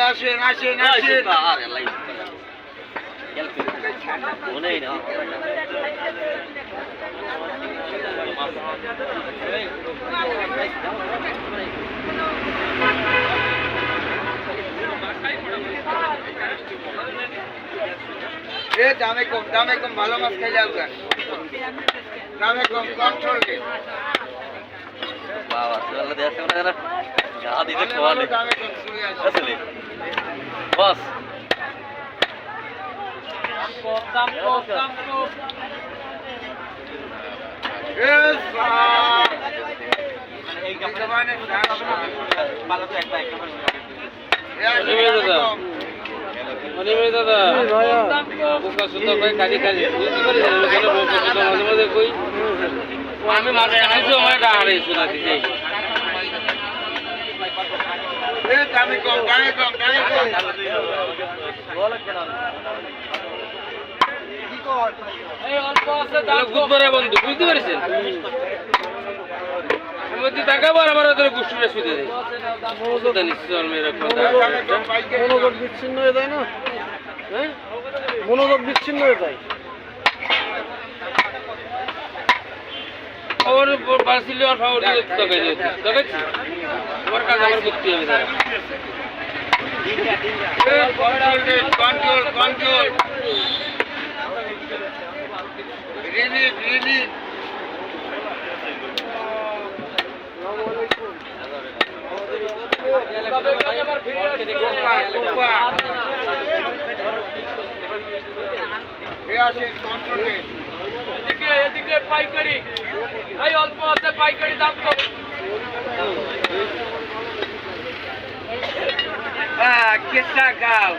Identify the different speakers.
Speaker 1: আসেন আসেন আসেন দামে কম ভালো মাছ খাইলে আসবেন দামে কম কন্ট্রোল
Speaker 2: বাবা চলে দেশে না যা দিতে কোয়ালে আসলে বস
Speaker 3: দাম
Speaker 2: এই কাপড়ে ভালো তো একটা
Speaker 3: দাদা পোকা সুতো কই খালি খালি বুঝতে পারি মাঝে মাঝে কই আমি মাঝে আইছো আমার ডাড়ে শুনা দিছে
Speaker 1: দামে কম
Speaker 3: এই অল্প আছে দাম বুধবারে বন্ধু বুঝতে পারছেন আমি টাকা বার আমার ওদের গুষ্টিটা শুতে দেই মনোযোগ নিশ্চয় মেরে
Speaker 4: মনোযোগ বিচ্ছিন্ন হয়ে যায় না হ্যাঁ মনোযোগ বিচ্ছিন্ন হয়ে যায়
Speaker 3: और बासिली और फाउल लगाইছি আমার কাজ আমার করতে হবে দাদা
Speaker 1: কন্ট্রোল রিলি
Speaker 3: এদিকে পাইকারি এই অল্প আছে পাইকারি দাম কম
Speaker 1: কিসা গাও